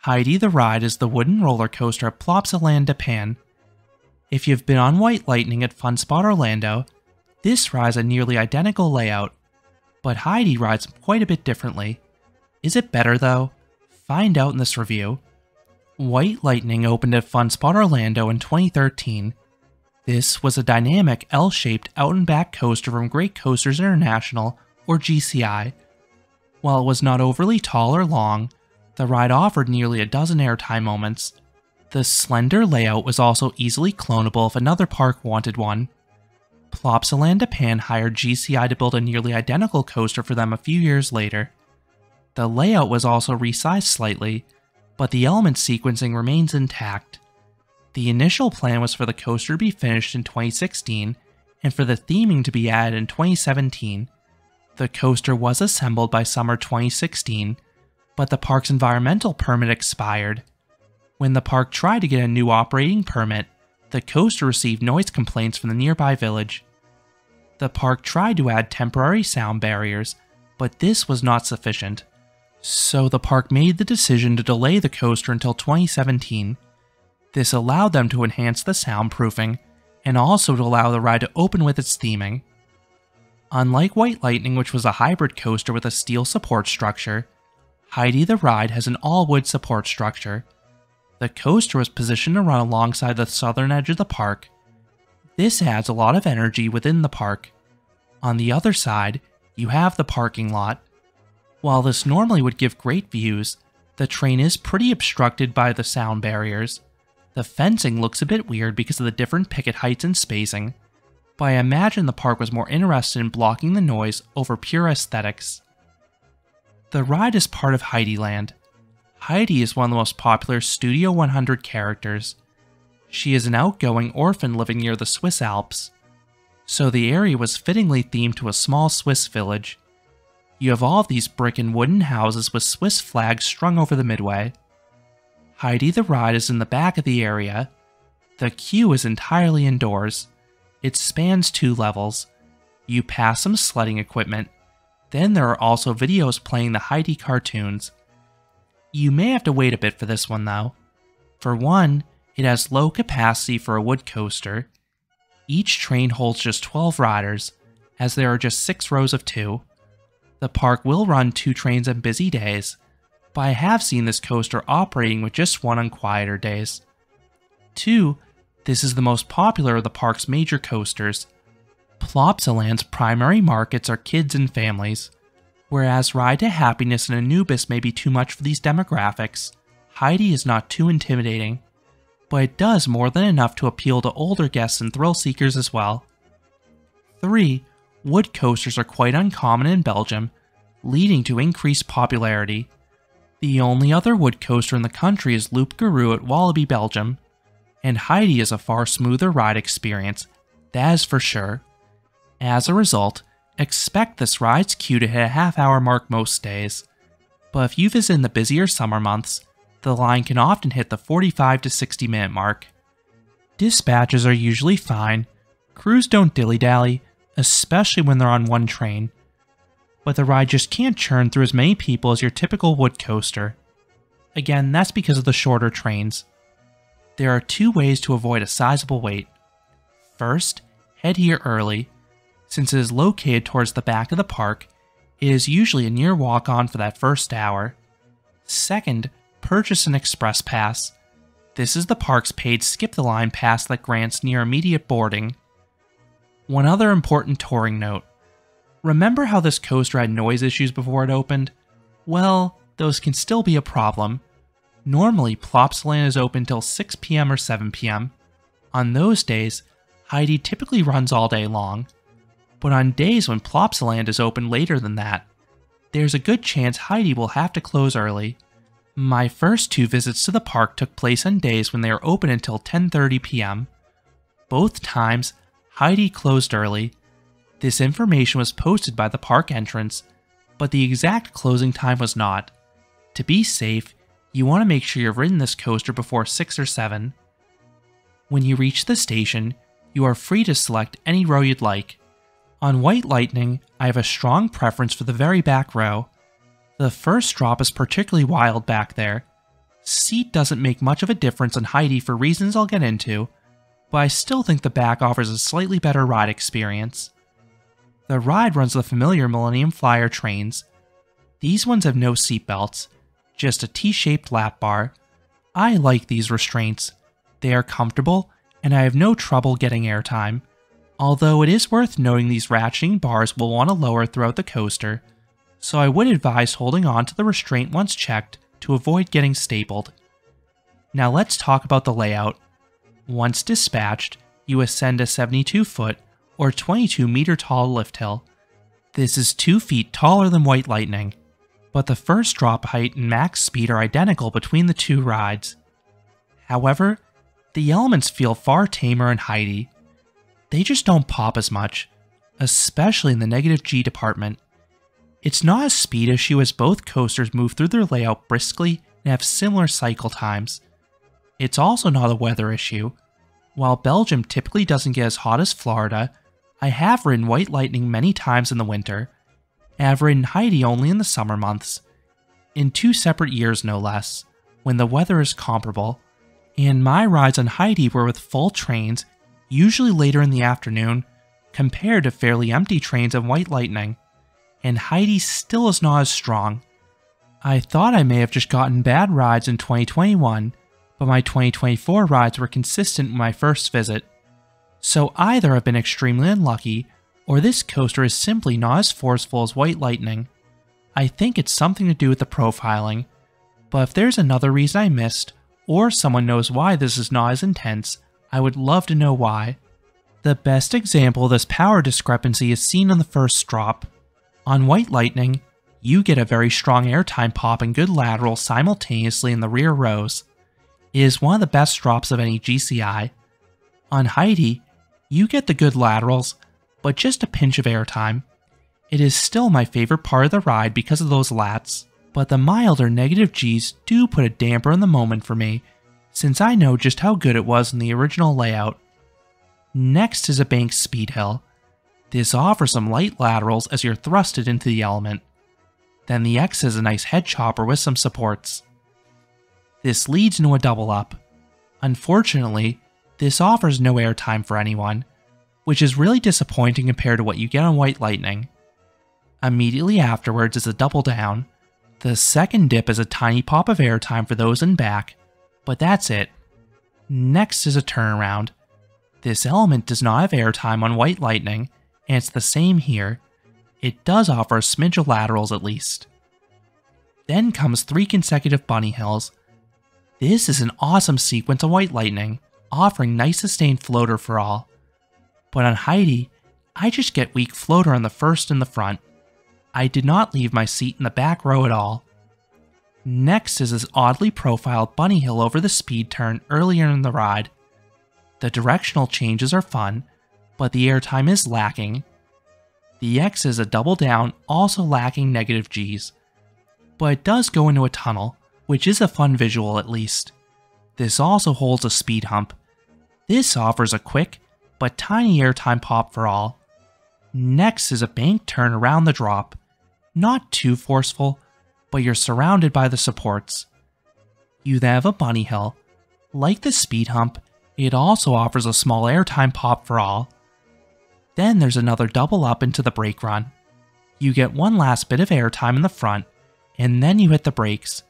Heidi the Ride is the wooden roller coaster at Plopsaland, Japan. If you've been on White Lightning at Fun Spot Orlando, this rides a nearly identical layout, but Heidi rides quite a bit differently. Is it better though? Find out in this review. White Lightning opened at Fun Spot Orlando in 2013. This was a dynamic L-shaped out-and-back coaster from Great Coasters International, or GCI. While it was not overly tall or long, the ride offered nearly a dozen airtime moments. The slender layout was also easily clonable if another park wanted one. Plopsaland Japan hired GCI to build a nearly identical coaster for them a few years later. The layout was also resized slightly, but the element sequencing remains intact. The initial plan was for the coaster to be finished in 2016 and for the theming to be added in 2017. The coaster was assembled by summer 2016, but the park's environmental permit expired. When the park tried to get a new operating permit, the coaster received noise complaints from the nearby village. The park tried to add temporary sound barriers, but this was not sufficient. So the park made the decision to delay the coaster until 2017. This allowed them to enhance the soundproofing, and also to allow the ride to open with its theming. Unlike White Lightning, which was a hybrid coaster with a steel support structure, Heidi the Ride has an all-wood support structure. The coaster was positioned to run alongside the southern edge of the park. This adds a lot of energy within the park. On the other side, you have the parking lot. While this normally would give great views, the train is pretty obstructed by the sound barriers. The fencing looks a bit weird because of the different picket heights and spacing, but I imagine the park was more interested in blocking the noise over pure aesthetics. The ride is part of Heidiland. Heidi is one of the most popular Studio 100 characters. She is an outgoing orphan living near the Swiss Alps, so the area was fittingly themed to a small Swiss village. You have all of these brick and wooden houses with Swiss flags strung over the midway. Heidi the Ride is in the back of the area. The queue is entirely indoors. It spans 2 levels. You pass some sledding equipment. Then there are also videos playing the Heidi cartoons. You may have to wait a bit for this one though. For one, it has low capacity for a wood coaster. Each train holds just 12 riders, as there are just 6 rows of 2. The park will run 2 trains on busy days, but I have seen this coaster operating with just 1 on quieter days. 2. This is the most popular of the park's major coasters. Plopsaland's primary markets are kids and families. Whereas Ride to Happiness and Anubis may be too much for these demographics, Heidi is not too intimidating, but it does more than enough to appeal to older guests and thrill seekers as well. 3. Wood coasters are quite uncommon in Belgium, leading to increased popularity. The only other wood coaster in the country is Loop Garou at Walibi, Belgium, and Heidi is a far smoother ride experience, that is for sure. As a result, expect this ride's queue to hit a half-hour mark most days, but if you visit in the busier summer months, the line can often hit the 45 to 60 minute mark. Dispatches are usually fine, crews don't dilly-dally, especially when they're on one train, but the ride just can't churn through as many people as your typical wood coaster. Again, that's because of the shorter trains. There are 2 ways to avoid a sizable wait. First, head here early. Since it is located towards the back of the park, it is usually a near walk-on for that first hour. Second, purchase an express pass. This is the park's paid skip-the-line pass that grants near immediate boarding. One other important touring note. Remember how this coaster had noise issues before it opened? Well, those can still be a problem. Normally, Plopsaland is open till 6 PM or 7 PM. On those days, Heidi typically runs all day long. But on days when Plopsaland is open later than that, there's a good chance Heidi will have to close early. My first 2 visits to the park took place on days when they are open until 10:30 PM. Both times, Heidi closed early. This information was posted by the park entrance, but the exact closing time was not. To be safe, you want to make sure you've ridden this coaster before 6 or 7. When you reach the station, you are free to select any row you'd like. On White Lightning, I have a strong preference for the very back row. The first drop is particularly wild back there. Seat doesn't make much of a difference on Heidi for reasons I'll get into, but I still think the back offers a slightly better ride experience. The ride runs the familiar Millennium Flyer trains. These ones have no seatbelts, just a T-shaped lap bar. I like these restraints. They are comfortable, and I have no trouble getting airtime. Although it is worth noting these ratcheting bars will want to lower throughout the coaster, so I would advise holding on to the restraint once checked to avoid getting stapled. Now let's talk about the layout. Once dispatched, you ascend a 72-foot or 22-meter tall lift hill. This is 2 feet taller than White Lightning, but the first drop height and max speed are identical between the two rides. However, the elements feel far tamer in Heidi. They just don't pop as much, especially in the negative G department. It's not a speed issue as both coasters move through their layout briskly and have similar cycle times. It's also not a weather issue. While Belgium typically doesn't get as hot as Florida, I have ridden White Lightning many times in the winter, and I've ridden Heidi only in the summer months, in 2 separate years no less, when the weather is comparable, and my rides on Heidi were with full trains, usually later in the afternoon, compared to fairly empty trains on White Lightning, and Heidi still is not as strong. I thought I may have just gotten bad rides in 2021, but my 2024 rides were consistent with my first visit. So either I've been extremely unlucky, or this coaster is simply not as forceful as White Lightning. I think it's something to do with the profiling, but if there's another reason I missed, or someone knows why this is not as intense, I would love to know why. The best example of this power discrepancy is seen on the first drop. On White Lightning, you get a very strong airtime pop and good lateral simultaneously in the rear rows. It is one of the best drops of any GCI. On Heidi, you get the good laterals, but just a pinch of airtime. It is still my favorite part of the ride because of those lats, but the milder negative Gs do put a damper on the moment for me, since I know just how good it was in the original layout. Next is a bank speed hill. This offers some light laterals as you're thrusted into the element. Then the X is a nice head chopper with some supports. This leads into a double up. Unfortunately, this offers no airtime for anyone, which is really disappointing compared to what you get on White Lightning. Immediately afterwards is a double down. The second dip is a tiny pop of airtime for those in back, but that's it. Next is a turnaround. This element does not have airtime on White Lightning, and it's the same here. It does offer a smidge of laterals at least. Then comes 3 consecutive bunny hills. This is an awesome sequence on White Lightning, offering nice sustained floater for all. But on Heidi, I just get weak floater on the first and the front. I did not leave my seat in the back row at all. Next is this oddly profiled bunny hill over the speed turn earlier in the ride. The directional changes are fun, but the airtime is lacking. The X is a double down, also lacking negative Gs. But it does go into a tunnel, which is a fun visual at least. This also holds a speed hump. This offers a quick, but tiny airtime pop for all. Next is a bank turn around the drop. Not too forceful, but you're surrounded by the supports. You then have a bunny hill. Like the speed hump, it also offers a small airtime pop for all. Then there's another double up into the brake run. You get one last bit of airtime in the front, and then you hit the brakes.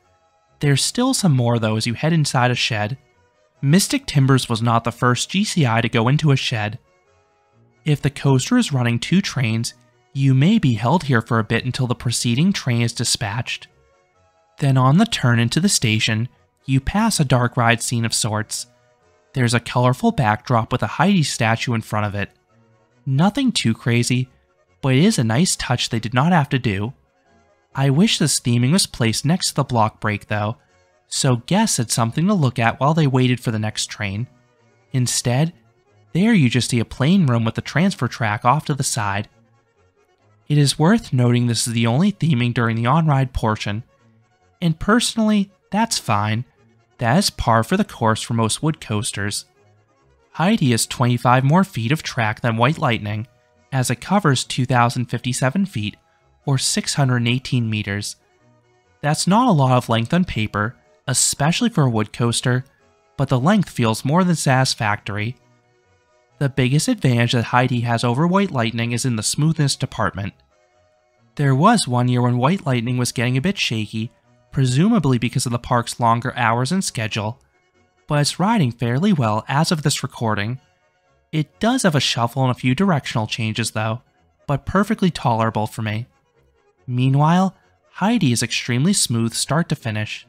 There's still some more though as you head inside a shed. Mystic Timbers was not the first GCI to go into a shed. If the coaster is running 2 trains, you may be held here for a bit until the preceding train is dispatched. Then on the turn into the station, you pass a dark ride scene of sorts. There's a colorful backdrop with a Heidi statue in front of it. Nothing too crazy, but it is a nice touch they did not have to do. I wish this theming was placed next to the block brake though, so guess it's something to look at while they waited for the next train. Instead, there you just see a plain room with the transfer track off to the side. It is worth noting this is the only theming during the on-ride portion, and personally, that's fine. That is par for the course for most wood coasters. Heidi has 25 more feet of track than White Lightning, as it covers 2,057 feet, or 618 meters. That's not a lot of length on paper, especially for a wood coaster, but the length feels more than satisfactory. The biggest advantage that Heidi has over White Lightning is in the smoothness department. There was one year when White Lightning was getting a bit shaky, presumably because of the park's longer hours and schedule, but it's riding fairly well as of this recording. It does have a shuffle and a few directional changes though, but perfectly tolerable for me. Meanwhile, Heidi is extremely smooth start to finish.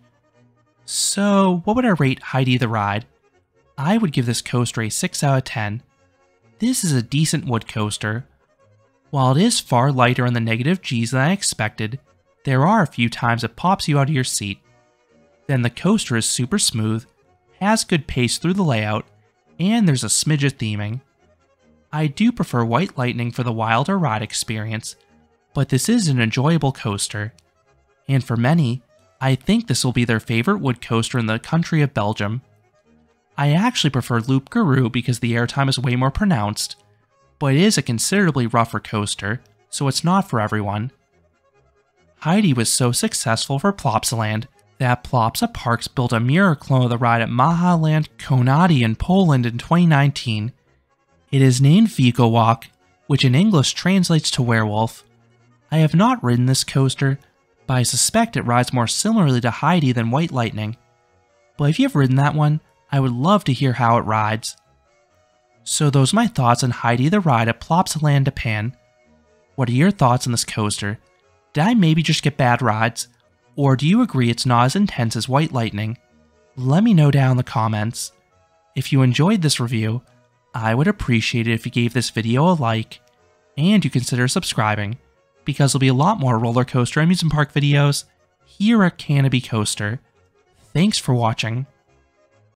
So, what would I rate Heidi the ride? I would give this coaster a 6 out of 10. This is a decent wood coaster. While it is far lighter in the negative G's than I expected, there are a few times it pops you out of your seat. Then the coaster is super smooth, has good pace through the layout, and there's a smidge of theming. I do prefer White Lightning for the wilder ride experience, but this is an enjoyable coaster. And for many, I think this will be their favorite wood coaster in the country of Belgium. I actually prefer Loup Garou because the airtime is way more pronounced, but it is a considerably rougher coaster, so it's not for everyone. Heidi was so successful for Plopsaland that Plopsa Parks built a mirror clone of the ride at Mahaland Konady in Poland in 2019. It is named Wilkołak, which in English translates to werewolf. I have not ridden this coaster, but I suspect it rides more similarly to Heidi than White Lightning. But if you've ridden that one, I would love to hear how it rides. So those are my thoughts on Heidi the ride at Plopsaland Japan. What are your thoughts on this coaster? Did I maybe just get bad rides? Or do you agree it's not as intense as White Lightning? Let me know down in the comments. If you enjoyed this review, I would appreciate it if you gave this video a like, and you consider subscribing, because there'll be a lot more roller coaster amusement park videos here at Canopy Coaster. Thanks for watching.